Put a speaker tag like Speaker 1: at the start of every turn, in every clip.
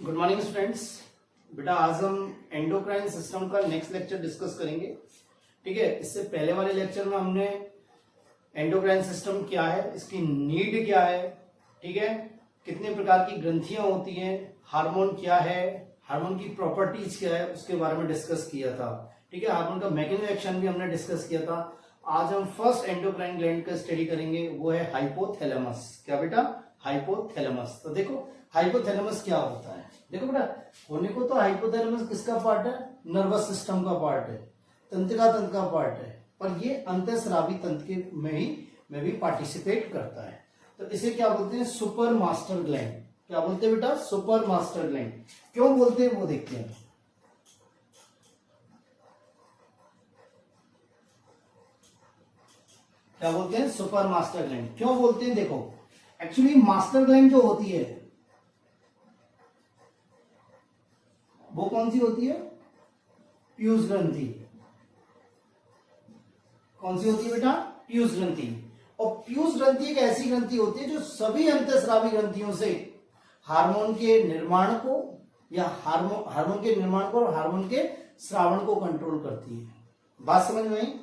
Speaker 1: Good morning students. बेटा आज हम एंडोक्राइन सिस्टम का नेक्स्ट लेक्चर डिस्कस करेंगे। ठीक है, इससे पहले वाले लेक्चर में हमने एंडोक्राइन सिस्टम क्या है, इसकी नीड क्या है, ठीक है, कितने प्रकार की ग्रंथियां होती हैं, हार्मोन क्या है, हार्मोन की प्रॉपर्टीज क्या है, उसके बारे में डिस्कस किया था। ठीक है, हार्मोन का मैकेनिज्म एक्शन भी हमने डिस्कस किया था। आज हम फर्स्ट एंडोक्राइन ग्लैंड का स्टडी करेंगे, वो है हाइपोथैलेमस। क्या बेटा? हाइपोथैलेमस। तो देखो हाइपोथैलेमस क्या होता है। देखो बेटा, होने को तो हाइपोथैलेमस किसका पार्ट है? नर्वस सिस्टम का पार्ट है, तंत्रिका तंत्र का पार्ट है, पर ये अंतःस्रावी तंत्र के में भी पार्टिसिपेट करता है। तो इसे क्या बोलते हैं? Super master gland. क्या बोलते हैं बेटा? Super master gland. क्यों बोलते हैं वो देखते हैं। क्या बोलते हैं? Super master gland. क्यों बोलते हैं? देखो, एक्चुअली मास्टर ग्लैंड जो होती है वो कौन सी होती है? पीयूष ग्रंथि। कौन सी होती है बेटा? पीयूष ग्रंथि। और पीयूष ग्रंथि एक ऐसी ग्रंथि होती है जो सभी अंतःस्रावी ग्रंथियों से हार्मोन के निर्माण को या हार्मोन के निर्माण को और हार्मोन के स्रावण को कंट्रोल करती है। बात समझ में आई?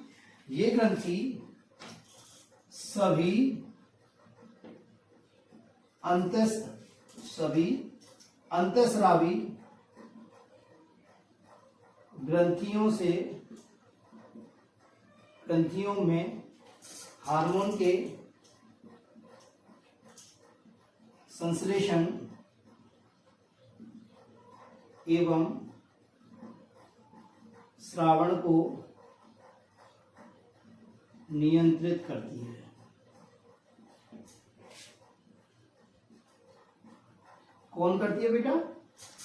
Speaker 1: ये ग्रंथि सभी अंतःस्रावी ग्रंथियों में हार्मोन के संश्लेषण एवं स्रावण को नियंत्रित करती है। कौन करती है बेटा?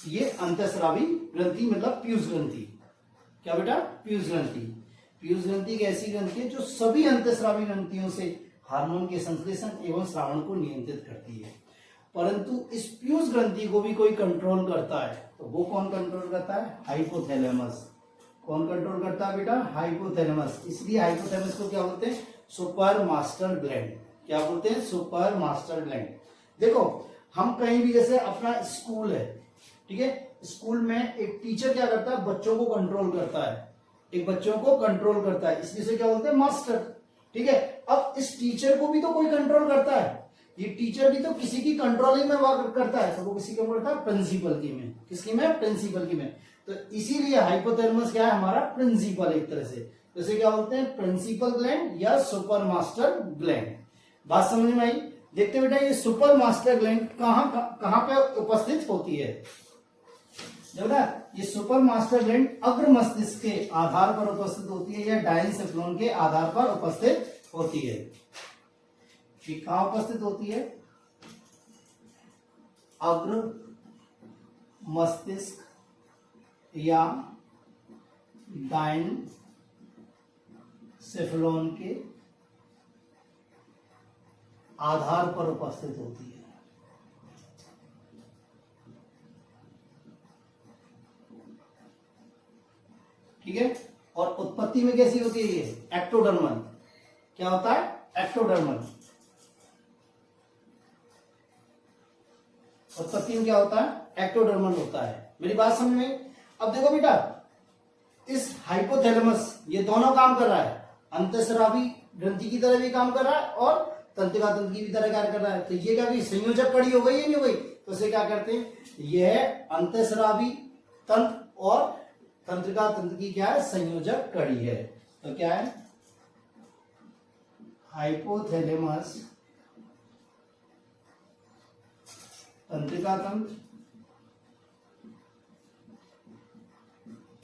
Speaker 1: ये अंतःस्रावी ग्रंथि, मतलब पीयूष ग्रंथि। क्या बेटा? पीयूष ग्रंथि। पीयूष ग्रंथि एक ऐसी ग्रंथि है जो सभी अंतःस्रावी ग्रंथियों से हार्मोन के संश्लेषण एवं स्रावण को नियंत्रित करती है। परंतु इस पीयूष ग्रंथि को भी कोई कंट्रोल करता है, तो वो कौन कंट्रोल करता है? हाइपोथैलेमस। कौन कंट्रोल करता है बेटा? हाइपोथैलेमस। इसलिए हाइपोथैलेमस को क्या बोलते हैं? Super master gland. क्या बोलते हैं? Super master gland. देखो, हम कहीं भी, जैसे अपना स्कूल है, ठीक है, स्कूल में एक टीचर क्या करता है? बच्चों को कंट्रोल करता है, एक बच्चों को कंट्रोल करता है, इसलिए से क्या बोलते हैं? मास्टर। ठीक है, अब इस टीचर को भी तो कोई कंट्रोल करता है, ये टीचर भी तो किसी की कंट्रोलिंग में वर्क करता है, तो वो किसी के करता है? प्रिंसिपल की में। किसकी में? प्रिंसिपल की में। तो इसीलिए हाइपोथैलेमस क्या है? हमारा प्रिंसिपल एक तरह से। तो इसे क्या बोलते हैं? प्रिंसिपल ग्लैंड या सुपर मास्टर ग्लैंड। बात समझ में आई? देखते बेटा, ये सुपर मास्टर ग्लैंड कहां पे उपस्थित होती है? जब ना ये सुपर मास्टर ग्लैंड अग्र मस्तिष्क के आधार पर उपस्थित होती है या डायंसेफ्लोन के आधार पर उपस्थित होती है। ये कहां उपस्थित होती है? अग्र मस्तिष्क या डायंसेफ्लोन के आधार पर उपस्थित होती है। ठीक है, और उत्पत्ति में कैसी होती है? ये एक्टोडर्मल। क्या होता है? एक्टोडर्मल। उत्पत्ति में क्या होता है? एक्टोडर्मल होता है। मेरी बात समझ में? अब देखो बेटा, इस हाइपोथैलेमस ये दोनों काम कर रहा है, अंतःस्रावी ग्रंथि की तरह भी काम कर रहा है और तंत्रिका तंत्र की भी तरह कार्य कर रहा है। तो ये क्या, संयोजक कड़ी हो गई या नहीं हो गई? तो इसे क्या करते हैं? यह अंतःस्रावी तंत्र और तंत्रिका तंत्र की क्या है? संयोजक कड़ी है। तो क्या है? हाइपोथैलेमस तंत्रिका तंत्र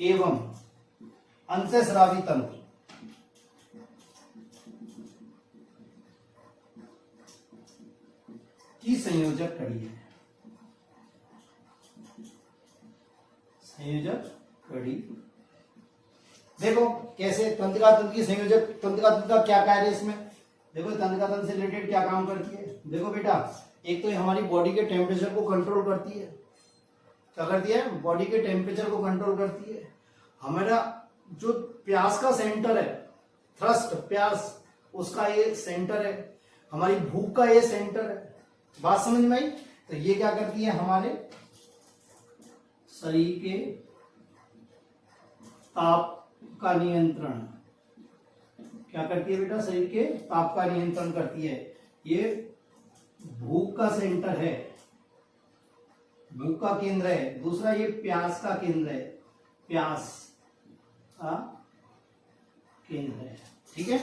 Speaker 1: एवं अंतःस्रावी तंत्र की संयोजक कड़ी है। संयोजक कड़ी। देखो कैसे तंत्रिका तंत्र की संयोजक, तंत्रिका तंत्र का क्या कार्य है इसमें? देखो, तंत्रिका तंत्र से रिलेटेड क्या काम करती है? देखो बेटा, एक तो हमारी बॉडी के टेम्परेचर को कंट्रोल करती है। क्या करती है? बॉडी के टेम्परेचर को कंट्रोल करती है। हमारा जो प्यास का सेंटर है, थ्रस्ट, प्यास, उसका ये सेंटर है, हमारी भूख का ये सेंटर है। बात समझ में आई? तो ये क्या करती है? हमारे शरीर के ताप का नियंत्रण, क्या करती है बेटा, शरीर के ताप का नियंत्रण करती है। ये भूख का सेंटर है, भूख का केंद्र है। दूसरा ये प्यास का केंद्र है, प्यास का केंद्र है। ठीक है।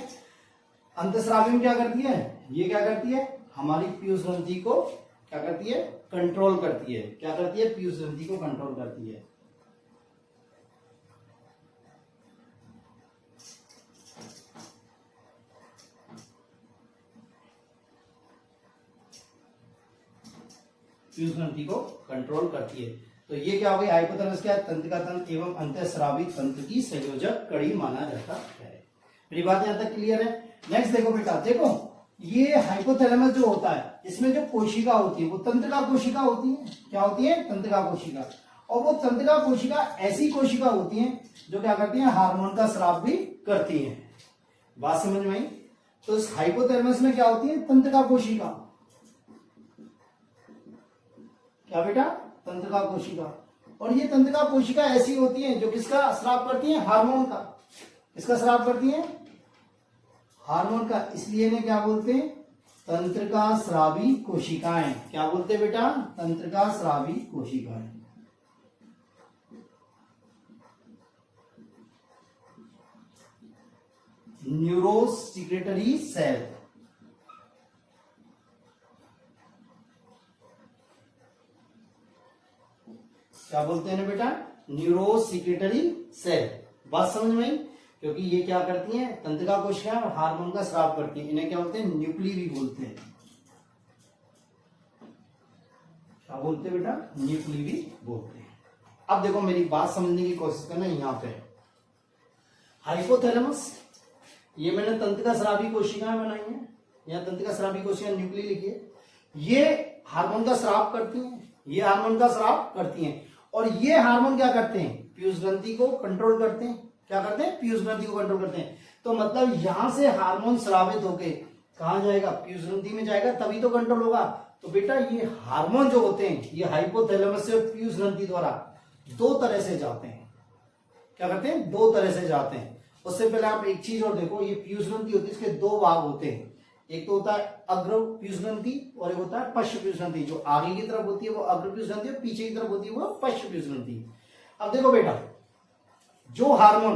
Speaker 1: अंतस्रावी में क्या करती है, ये क्या करती है, हमारी पीयूष ग्रंथि को क्या करती है, कंट्रोल करती है। क्या करती है, पीयूष ग्रंथि को कंट्रोल करती है। पीयूष ग्रंथि को कंट्रोल करती है। तो ये क्या हो गई, हाइपोथैलेमस क्या है, तंत्रिका तंत्र एवं अंतःस्रावी तंत्र की संयोजक कड़ी माना जाता है। मेरी बात यहां तक क्लियर है। नेक्स्ट देखो बेटा, देखो ये हाइपोथैलेमस जो होता है, इसमें जो कोशिका होती है वो तंत्रिका कोशिका होती है। क्या होती है, तंत्रिका कोशिका। और वो तंत्रिका कोशिका ऐसी कोशिका होती है जो क्या करती है, हार्मोन का स्राव भी करती है। बात समझ में आई। तो इस हाइपोथैलेमस में क्या होती है, तंत्रिका कोशिका। क्या बेटा, तंत्रिका कोशिका। और ये तंत्रिका कोशिका ऐसी होती है जो किसका स्राव करती है, हार्मोन का। किसका स्राव करती है, हार्मोन का। इसलिए इन्हें क्या बोलते हैं, तंत्रिका स्रावी कोशिकाएं। क्या बोलते हैं बेटा, तंत्रिका स्रावी कोशिकाएं। Neurosecretory cell. क्या बोलते हैं ना बेटा, न्यूरोसिक्रेटरी सेल। बात समझ में आई। क्योंकि ये क्या करती हैं, तंत्रिका कोशिकाएं और हार्मोन का स्राव करती हैं। इन्हें क्या बोलते हैं, न्यूक्ली भी बोलते हैं। क्या बोलते हैं बेटा, न्यूक्ली भी बोलते हैं। अब देखो मेरी बात समझने की कोशिश करना। यहां पे हाइपोथैलेमस, ये मैंने तंत्रिका स्रावी कोशिकाएं बनाई हैं, यहाँ तंत्रिका स्रावी कोशिकाएं न्यूक्ली लिखी है। ये हार्मोन का स्राव करती हैं, ये हार्मोन का स्राव करती हैं। और ये हार्मोन क्या करते हैं, पीयूष ग्रंथि को कंट्रोल करते हैं। क्या करते हैं, पीयूष ग्रंथि को कंट्रोल करते हैं। तो मतलब यहां से हार्मोन स्रावित होके कहां जाएगा, पीयूष ग्रंथि में जाएगा, तभी तो कंट्रोल होगा। तो बेटा ये हार्मोन जो होते हैं, ये हाइपोथैलेमस से पीयूष ग्रंथि द्वारा दो तरह से जाते हैं। क्या करते हैं, दो तरह से जाते हैं। उससे पहले आप एक चीज और देखो, ये पीयूष ग्रंथि होती है, इसके दो भाग होते हैं। एक तो होता है अग्र पीयूष ग्रंथि और एक होता है पश्च पीयूष ग्रंथि। जो आगे की तरफ होती है वो अग्र पीयूष ग्रंथि और पीछे की तरफ होती है वो पश्च पीयूष ग्रंथि। अब देखो बेटा, जो हार्मोन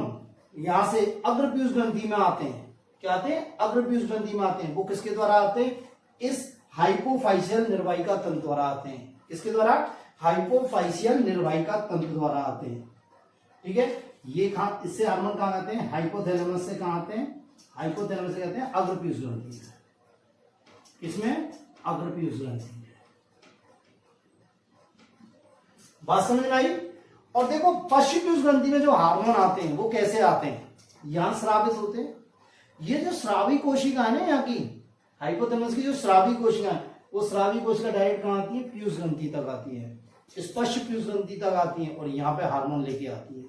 Speaker 1: यहां से अग्र पीयूष ग्रंथि में आते हैं, क्या आते हैं, अग्र पीयूष ग्रंथि में आते हैं, वो किसके द्वारा आते हैं, इस हाइपोफाइशियल निर्वाहिका तंत्र द्वारा आते हैं। किसके द्वारा, हाइपोफाइशियल निर्वाहिका तंत्र द्वारा आते हैं। ठीक है। ये कहां, इससे हार्मोन कहां आते हैं, हाइपोथैलेमस से कहां आते हैं, हाइपोथैलेमस से कहते हैं अग्र पीयूष ग्रंथि। इसमें अग्र पीयूष ग्रंथि। बात समझ में आई। और देखो पश्च पीयूष ग्रंथि में जो हार्मोन आते हैं वो कैसे आते हैं, यहां स्रावित होते हैं। ये जो स्रावी कोशिका है ना, यहाँ की हाइपोथैलेमस की जो स्रावी कोशिका है, वो स्रावी कोशिका डायरेक्ट कहां आती है, पीयूष ग्रंथि तक आती है, स्पष्ट पीयूष ग्रंथि तक आती है। और यहाँ पे हार्मोन लेके आती है।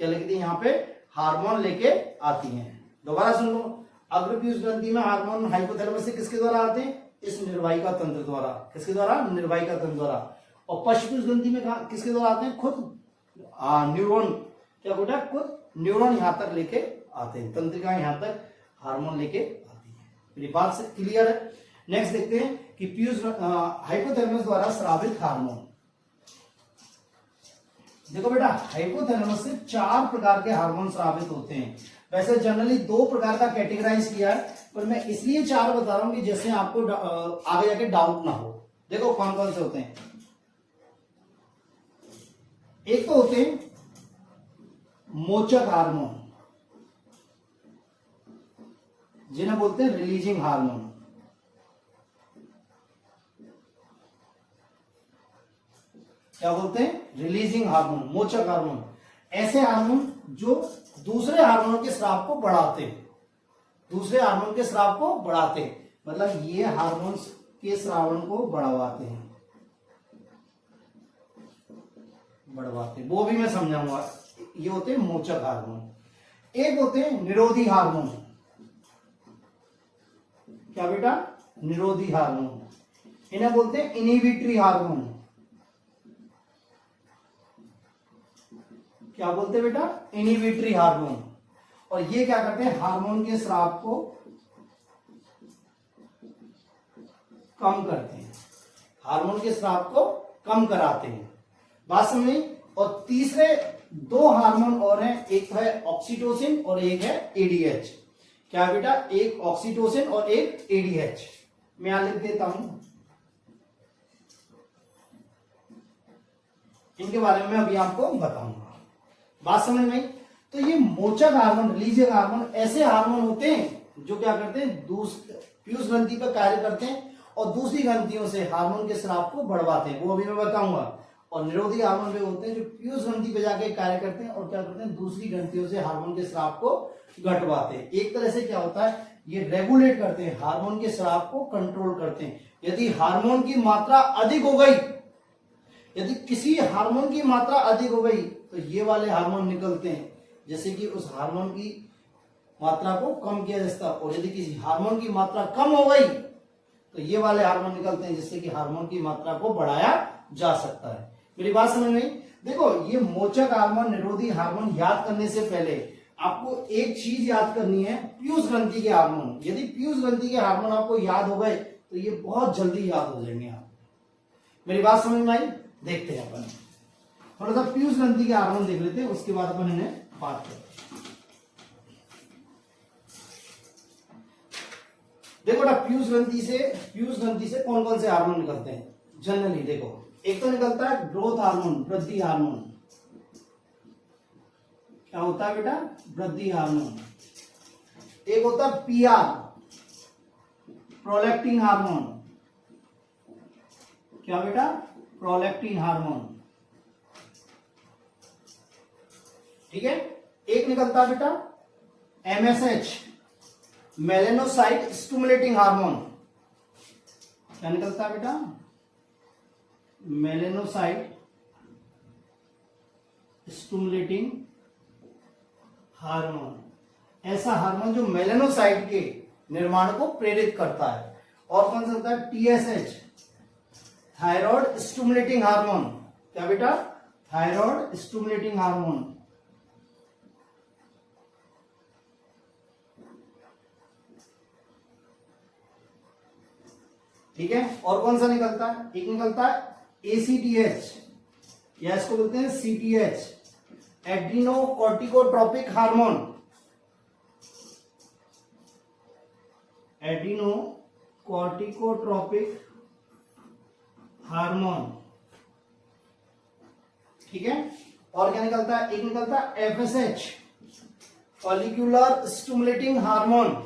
Speaker 1: क्या लिखती है, यहाँ पे हार्मोन लेके आती है। दोबारा सुन लो, अग्र पीयूष ग्रंथि में हार्मोन हाइपोथैलेमस से किसके द्वारा आते हैं, इस निर्वाहिका तंत्र द्वारा। किसके द्वारा, निर्वाहिका तंत्र द्वारा। और पश्च पीयूष ग्रंथि में किसके द्वारा आते हैं, खुद न्यूरॉन। क्या बेटा, खुद न्यूरॉन यहां तक लेके आते हैं, तंत्रिका यहां तक हार्मोन लेके आती है। मेरी बात से क्लियर है। नेक्स्ट देखते हैं कि पीयूष हाइपोथैलेमस द्वारा स्रावित हार्मोन। देखो बेटा, हाइपोथैलेमस से 4 प्रकार के हार्मोन स्रावित होते हैं। वैसे जनरली 2 प्रकार का कैटेगराइज किया है, पर मैं इसलिए 4 बता रहा हूं कि जैसे आपको आगे जाके डाउट ना हो। देखो कौन कौन से होते हैं। एक तो होते हैं मोचक हार्मोन, जिन्हें बोलते हैं रिलीजिंग हार्मोन। क्या बोलते हैं, रिलीजिंग हार्मोन, मोचक हार्मोन। ऐसे हार्मोन जो दूसरे हार्मोन के स्राव को बढ़ाते हैं, दूसरे हार्मोन के स्राव को बढ़ाते हैं, मतलब ये हार्मोन के स्रावण को बढ़ावाते हैं, बढ़वाते हैं, वो भी मैं समझाऊंगा। ये होते हैं मोचक हार्मोन। एक होते हैं निरोधी हार्मोन। क्या बेटा, निरोधी हार्मोन। इन्हें बोलते हैं इनहिबिटरी हार्मोन। क्या बोलते हैं बेटा, इनहिबिटरी हार्मोन। और ये क्या करते हैं, हार्मोन के स्राव को कम करते हैं, हार्मोन के स्राव को कम कराते हैं। बात समझ में। और तीसरे दो हार्मोन और हैं, एक है ऑक्सीटोसिन और एक है एडीएच। क्या बेटा, एक ऑक्सीटोसिन और एक एडीएच। मैं यहां लिख देता हूं, इनके बारे में अभी आपको बताऊंगा। बात समझ में। तो ये मोचक हार्मोन, रिलीजियस हार्मोन ऐसे हार्मोन होते हैं जो क्या करते हैं, पीयूष ग्रंथि पर कार्य करते हैं और दूसरी ग्रंथियों से हार्मोन के स्राव को बढ़वाते हैं, वो अभी मैं बताऊंगा। और निरोधी हार्मोन वे होते हैं जो पीयूष ग्रंथि पे जाके कार्य करते हैं और क्या करते हैं, दूसरी ग्रंथियों से हार्मोन के स्राव को घटवाते हैं। एक तरह से क्या होता है, ये रेगुलेट करते हैं, हार्मोन के स्राव को कंट्रोल करते हैं। यदि हार्मोन की मात्रा अधिक हो गई, यदि किसी हार्मोन की मात्रा अधिक हो गई तो ये वाले हार्मोन निकलते हैं, जैसे कि उस हार्मोन की मात्रा को कम किया जा सकता है। और यदि किसी हार्मोन की मात्रा कम हो गई तो ये वाले हार्मोन निकलते हैं, जिससे कि हार्मोन की मात्रा को बढ़ाया जा सकता है। मेरी बात समझ में। देखो, ये मोचक हार्मोन, निरोधी हार्मोन याद करने से पहले आपको एक चीज याद करनी है, पीयूष ग्रंथि के हार्मोन। यदि पीयूष ग्रंथि के हार्मोन आपको याद हो गए तो ये बहुत जल्दी याद हो जाएंगे आपको। मेरी बात समझ में आई। देखते हैं अपन थोड़ा सा पीयूष ग्रंथि के हार्मोन देख लेते हैं, उसके बाद अपन इन्हें बात करते हैं। देखो बेटा, पीयूष ग्रंथि से कौन कौन से हार्मोन निकलते हैं जनरली। देखो, एक तो निकलता है ग्रोथ हार्मोन, वृद्धि हार्मोन। क्या होता है बेटा, वृद्धि हार्मोन। एक होता है पीआर, प्रोलैक्टिन हार्मोन। क्या बेटा, प्रोलैक्टिन हार्मोन। ठीक है। एक निकलता है बेटा एमएसएच, मेलेनोसाइट स्टिमुलेटिंग हार्मोन। क्या निकलता है बेटा, मेलेनोसाइट स्टिमुलेटिंग हार्मोन। ऐसा हार्मोन जो मेलेनोसाइट के निर्माण को प्रेरित करता है। और कौन सा होता है, टीएसएच, थायराइड स्टिमुलेटिंग हार्मोन। क्या बेटा, थायराइड स्टिमुलेटिंग हार्मोन। ठीक है। और कौन सा निकलता है, एक निकलता है एसीटीएच, या इसको बोलते हैं CTH, adreno corticotropic hormone. Adreno corticotropic hormone. ठीक है। और क्या निकलता है, एक निकलता है एफएसएच, फॉलिक्यूलर स्टिमुलेटिंग हार्मोन।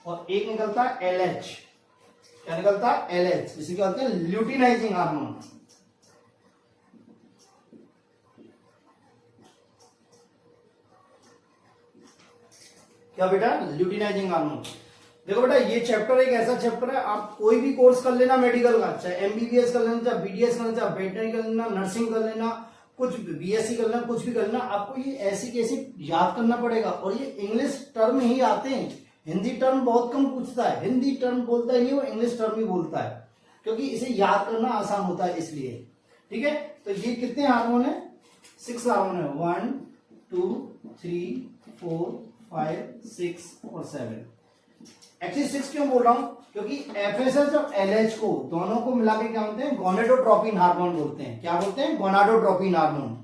Speaker 1: और एक निकलता है एलएच। क्या निकलता है, एलएच, जिसे क्या कहते हैं, ल्यूटिनाइजिंग हार्मोन। क्या बेटा, ल्यूटिनाइजिंग हार्मोन। देखो बेटा, ये चैप्टर एक ऐसा चैप्टर है, आप कोई भी कोर्स कर लेना मेडिकल का, चाहे एमबीबीएस कर लेना, चाहे बीडीएस कर लेना, चाहे वेटनरी कर लेना, नर्सिंग कर लेना, कुछ बीएससी कर लेना, कुछ भी कर लेना, आपको ये ऐसी कैसी याद करना पड़ेगा। और ये इंग्लिश टर्म ही आते हैं, हिंदी टर्म बहुत कम पूछता है, हिंदी टर्म बोलता ही नहीं, वो इंग्लिश टर्म ही बोलता है, क्योंकि इसे याद करना आसान होता है इसलिए। ठीक है। तो ये कितने हार्मोन है, 6 हार्मोन है, 1 2 3 4 5 6 और 7। एक्चुअली 6 क्यों बोल रहा हूं, क्योंकि एफएसएच और एलएच को दोनों को मिला के क्या बोलते हैं, गोनाडोट्रोपिन हार्मोन बोलते हैं। क्या बोलते हैं, गोनाडोट्रोपिन हार्मोन।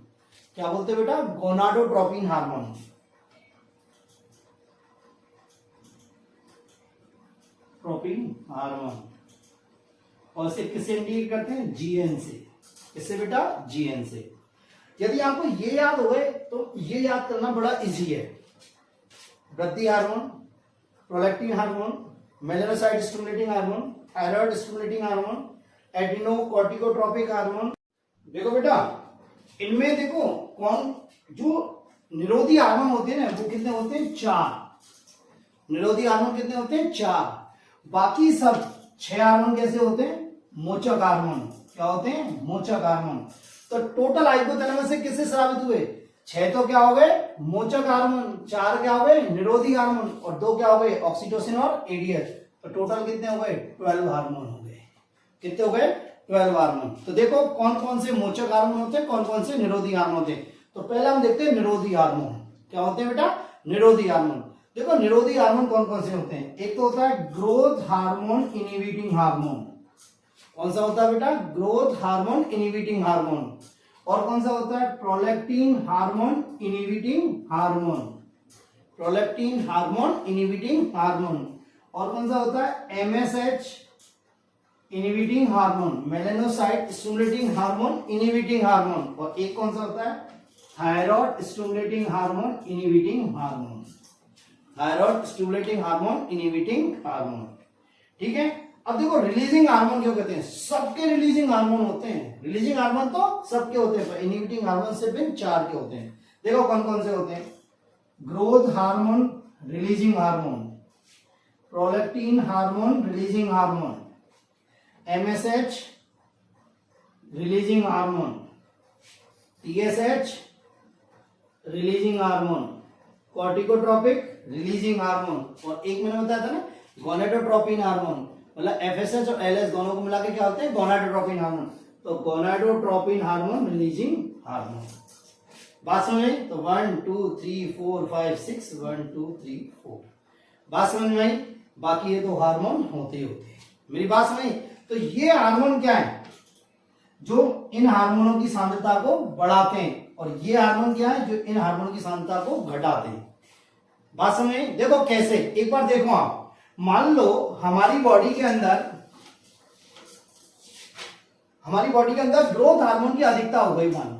Speaker 1: क्या बोलते हैं बेटा, गोनाडोट्रोपिन हार्मोन। Tropine hormone. और इसे किससे इंडिकेट करते हैं, जीएन से। इससे बेटा, जीएन से। यदि आपको ये याद हो गए तो ये याद करना बड़ा इजी है। वृद्धि hormone, prolactin hormone, melanocyte stimulating hormone, thyroid stimulating hormone, adrenocorticotropic hormone. देखो बेटा, इनमें देखो कौन जो निरोधी हार्मोन होते हैं ना, वो कितने होते हैं, 4। निरोधी हार्मोन कितने होते हैं, 4। बाकी सब 6 हार्मोन कैसे होते हैं, मोचक हार्मोन। क्या होते हैं, मोचक हार्मोन। तो टोटल हाइपोथैलेमस से किससे स्रावित हुए, 6 तो क्या हो गए मोचक हार्मोन, 4 क्या हो गए निरोधी हार्मोन और 2 क्या हो गए ऑक्सीटोसिन और एडीएच। तो टोटल कितने हो गए 12 हार्मोन हो गए। कितने हो गए 12 हार्मोन। तो देखो कौन कौन से मोचक हार्मोन होते हैं, कौन कौन से निरोधी हार्मोन होते हैं। तो पहले हम देखते हैं निरोधी हार्मोन क्या होते हैं बेटा। निरोधी हार्मोन देखो निरोधी हार्मोन कौन कौन से होते हैं। एक तो होता है ग्रोथ हार्मोन इनहिबिटिंग हार्मोन। कौन सा होता है बेटा ग्रोथ हार्मोन इनहिबिटिंग हार्मोन। और कौन सा होता है prolactin hormone inhibiting hormone. Prolactin hormone inhibiting hormone. और कौन सा होता है MSH inhibiting hormone, melanocyte stimulating hormone inhibiting hormone. और एक कौन सा होता है thyroid stimulating hormone inhibiting hormone. Thyroid stimulating hormone inhibiting hormone. ठीक है। अब देखो रिलीजिंग हार्मोन क्यों कहते हैं, सबके रिलीजिंग हार्मोन होते हैं। रिलीजिंग हार्मोन तो सबके होते हैं, इनहिबिटिंग हार्मोन सिर्फ 4 के होते हैं। देखो कौन कौन से होते हैं growth hormone releasing hormone, prolactin hormone releasing hormone, MSH releasing hormone, TSH releasing hormone, corticotropic releasing hormone. और एक मैंने बताया था ना गोनाडोट्रोपिन हार्मोन, मतलब एफएसएच और एलएस दोनों को मिला के क्या होते हैं गोनाडोट्रोपिन हार्मोन। तो गोनाडोट्रोपिन हार्मोन रिलीजिंग हार्मोन। बात समझ में। तो 1 2 3 4 5 6 1 2 3 4 बात समझ में आई। बाकी ये तो हार्मोन होते ही होते हैं। मेरी बात समझ। तो ये हार्मोन क्या है जो इन हार्मोनों की सांद्रता को बढ़ाते हैं और ये हार्मोन क्या है जो इन हार्मोनों की सांद्रता को घटाते हैं। बात समझ में। देखो कैसे, एक बार देखो आप मान लो हमारी बॉडी के अंदर ग्रोथ हार्मोन की अधिकता हो गई। मान लो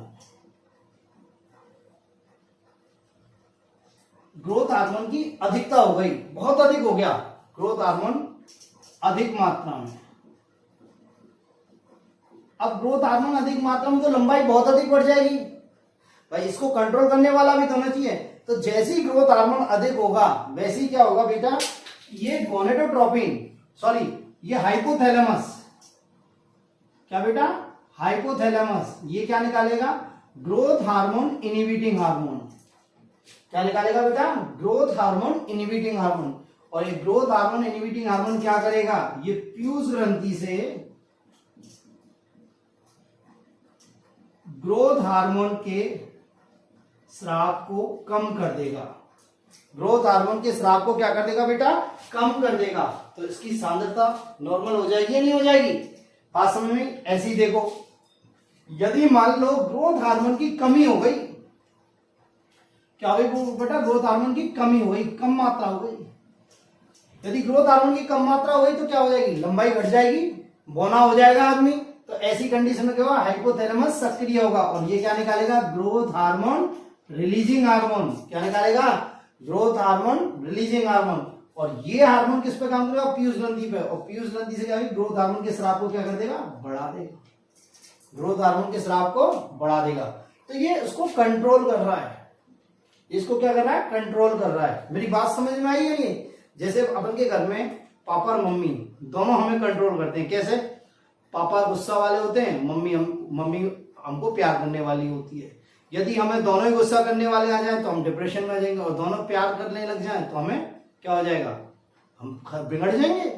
Speaker 1: ग्रोथ हार्मोन की अधिकता हो गई, बहुत अधिक हो गया ग्रोथ हार्मोन अधिक मात्रा में। अब ग्रोथ हार्मोन अधिक मात्रा में तो लंबाई बहुत अधिक बढ़ जाएगी भाई, इसको कंट्रोल करने वाला भी तो होना चाहिए। तो जैसे ही ग्रोथ हार्मोन अधिक होगा वैसे ही क्या होगा बेटा, ये गोनेडोट्रोपिन सॉरी ये हाइपोथैलेमस, क्या बेटा हाइपोथैलेमस, ये क्या निकालेगा ग्रोथ हार्मोन इनहिबिटिंग हार्मोन। क्या निकालेगा बेटा ग्रोथ हार्मोन इनहिबिटिंग हार्मोन। और ये ग्रोथ हार्मोन इनहिबिटिंग हार्मोन क्या करेगा, ये प्यूज ग्रंथि से ग्रोथ हार्मोन के स्राव को कम कर देगा। ग्रोथ हार्मोन के स्राव को क्या कर देगा बेटा कम कर देगा। तो इसकी सांद्रता नॉर्मल हो जाएगी या नहीं हो जाएगी। बात समझ में। ऐसी देखो यदि मान लो ग्रोथ हार्मोन की कमी हो गई, क्या हो गई बेटा ग्रोथ हार्मोन की कमी हो गई, कम मात्रा हो गई। यदि ग्रोथ हार्मोन की कम मात्रा हो गई तो क्या हो जाएगी लंबाई घट जाएगी, बौना हो जाएगा आदमी। तो ऐसी कंडीशन में क्या होगा हाइपोथैलेमस सक्रिय होगा और ये क्या निकालेगा ग्रोथ हार्मोन रिलीजिंग हार्मोन। क्या निकालेगा ग्रोथ हार्मोन रिलीजिंग हार्मोन। और ये हार्मोन किस पे काम करेगा पीयूष ग्रंथि पे, और पीयूष ग्रंथि से क्या ग्रोथ हार्मोन के स्राव को क्या कर देगा बढ़ा देगा। ग्रोथ हार्मोन के स्राव को बढ़ा देगा। तो ये उसको कंट्रोल कर रहा है, इसको क्या कर रहा है कंट्रोल कर रहा है। मेरी बात समझ में आई है नहीं। जैसे अपन के घर में पापा और मम्मी दोनों हमें कंट्रोल करते हैं। कैसे, पापा गुस्सा वाले होते हैं, मम्मी हमको प्यार करने वाली होती है। यदि हमें दोनों ही गुस्सा करने वाले आ जाएं तो हम डिप्रेशन में आ जाएंगे, और दोनों प्यार करने लग जाएं तो हमें क्या हो जाएगा हम बिगड़ जाएंगे।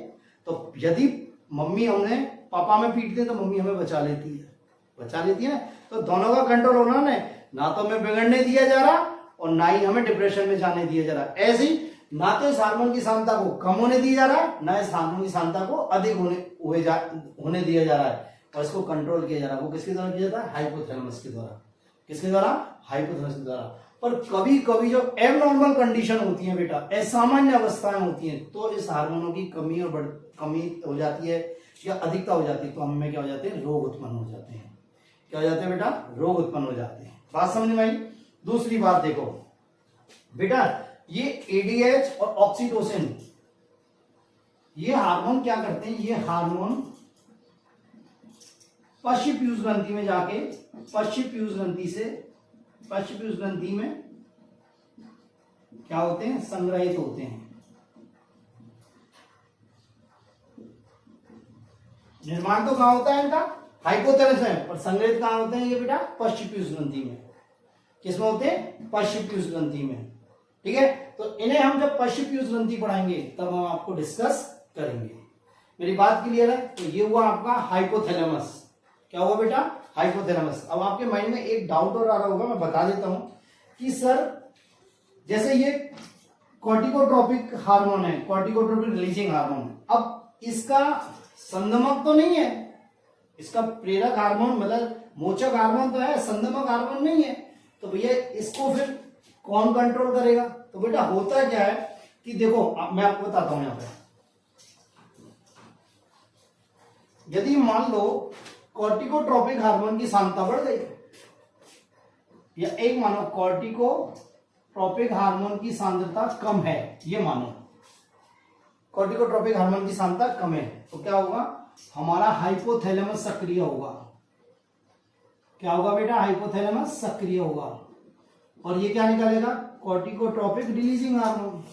Speaker 1: तो यदि मम्मी हमने पापा में पीटते तो मम्मी हमें बचा लेती है ना। तो दोनों का कंट्रोल होना ना तो हमें बिगड़ने दिया जा रहा और ना ही हमें डिप्रेशन में जाने दिया जा रहा। ऐसे ही ना तो इस हार्मोन की सांद्रता को कम होने दिया जा रहा है, ना इस हार्मोन की सांद्रता को अधिक होने दिया जा रहा है। और इसको कंट्रोल किया जा रहा है, वो किसके द्वारा किया जाता है हाइपोथैलेमस के द्वारा। किसके द्वारा हाइपोथैलेमस के द्वारा। पर कभी कभी जो एबनॉर्मल कंडीशन होती है बेटा, असामान्य अवस्थाएं होती हैं, तो इस हार्मोनों की कमी हो जाती है या अधिकता हो जाती है, तो हमें क्या हो जाते हैं रोग उत्पन्न हो जाते हैं। क्या हो जाते हैं बेटा रोग उत्पन्न हो जाते हैं। बात समझ में आई। दूसरी बात देखो बेटा, ये एडीएच और ऑक्सीटोसिन ये हार्मोन क्या करते हैं, ये हार्मोन पश्च पीयूष ग्रंथि में जाके पश्च पीयूष ग्रंथि में क्या होते हैं संग्रहित होते हैं। निर्माण तो कहां होता है इनका हाइपोथैलेमस में, पर संग्रहित कहां होते हैं ये बेटा पश्च पीयूष ग्रंथि में। किसमें होते हैं? पश्च पीयूष ग्रंथि में। ठीक है, तो इन्हें हम जब पश्च पीयूष ग्रंथि पढ़ाएंगे तब हम आपको डिस्कस करेंगे। मेरी बात क्लियर है? तो ये हुआ आपका हाइपोथैलेमस। क्या हुआ बेटा? हाइपोथैलेमस। अब आपके माइंड में एक डाउट और आ रहा होगा, मैं बता देता हूं कि सर जैसे ये कॉर्टिकोट्रोपिक हार्मोन है, कॉर्टिकोट्रोपिक रिलीजिंग हार्मोन, अब इसका संदमक तो नहीं है, इसका प्रेरक हार्मोन मतलब मोचक हार्मोन तो है, संदमक हार्मोन नहीं है, तो भैया इसको फिर कौन कंट्रोल करेगा? तो बेटा होता क्या है कि देखो मैं आपको बताता हूं, यहां पे यदि मान लो कॉर्टिकोट्रोपिक हार्मोन की सांद्रता बढ़ गई, या एक मानो कॉर्टिकोट्रोपिक हार्मोन की सांद्रता कम है, ये मानो कॉर्टिकोट्रोपिक हार्मोन की सांद्रता कम है, तो क्या होगा? हमारा हाइपोथैलेमस सक्रिय होगा। क्या होगा बेटा? हाइपोथैलेमस सक्रिय होगा, और ये क्या निकालेगा? कॉर्टिकोट्रोपिक रिलीजिंग हार्मोन।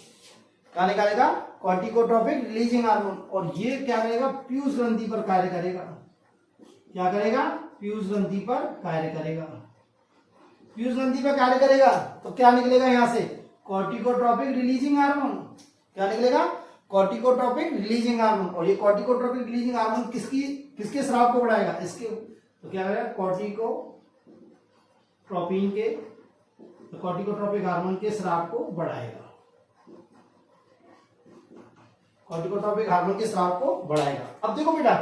Speaker 1: क्या निकालेगा? कॉर्टिकोट्रोपिक रिलीजिंग हार्मोन। और ये क्या करेगा? पीयूष ग्रंथि पर कार्य करेगा। क्या करेगा? पीयूष ग्रंथि पर कार्य करेगा। पीयूष ग्रंथि पर कार्य करेगा तो क्या निकलेगा यहां से? कॉर्टिकोट्रोपिक रिलीजिंग हार्मोन। क्या निकलेगा? कॉर्टिकोट्रोपिक रिलीजिंग हार्मोन। और ये कॉर्टिकोट्रोपिक रिलीजिंग हार्मोन किसके स्राव को बढ़ाएगा? इसके। तो क्या करेगा? कॉर्टिकोट्रोपिन के, कॉर्टिकोट्रोपिक हार्मोन के स्राव को बढ़ाएगा। कॉर्टिकोट्रोपिक हार्मोन के स्राव को बढ़ाएगा। अब देखो बेटा,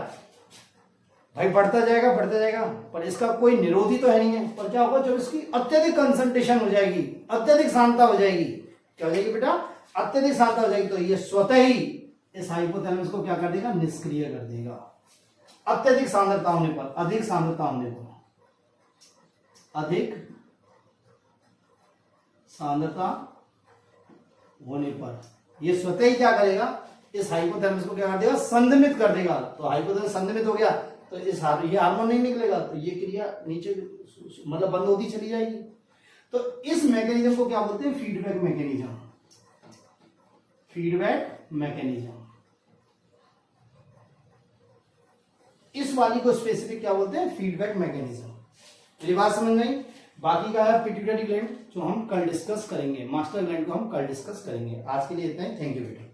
Speaker 1: भाई बढ़ता जाएगा, पर इसका कोई निरोधी तो है नहीं है। पर क्या होगा? जब इसकी अत्यधिक कंसंट्रेशन हो जाएगी, अत्यधिक सांद्रता हो जाएगी, क्या हो जाएगी बेटा? अत्यधिक सांद्रता हो जाएगी, तो ये स्वतः ही इस हाइपोथैलेमस को क्या कर देगा? निष्क्रिय कर देगा। अत्यधिक सांद्रता होने पर, अधिक सांद्रता होने पर, अधिक सांद्रता होने पर ये स्वतः ही क्या करेगा? इस हाइपोथैलेमस को क्या कर देगा? संदमित कर देगा। तो हाइपोथैलेमस संदमित हो गया तो ये हार्मोन नहीं निकलेगा, तो ये क्रिया नीचे मतलब बंद होती चली जाएगी। तो इस मैकेनिज्म को क्या बोलते हैं? Feedback mechanism. Feedback mechanism. इस वाली को स्पेसिफिक क्या बोलते हैं? Feedback mechanism. मेरी बात समझ में आई? बाकी का है पिट्यूटरी ग्लैंड, जो हम कल डिस्कस करेंगे। मास्टर ग्लैंड को हम कल डिस्कस करेंगे। आज के लिए इतना ही। थैंक यू बेटा।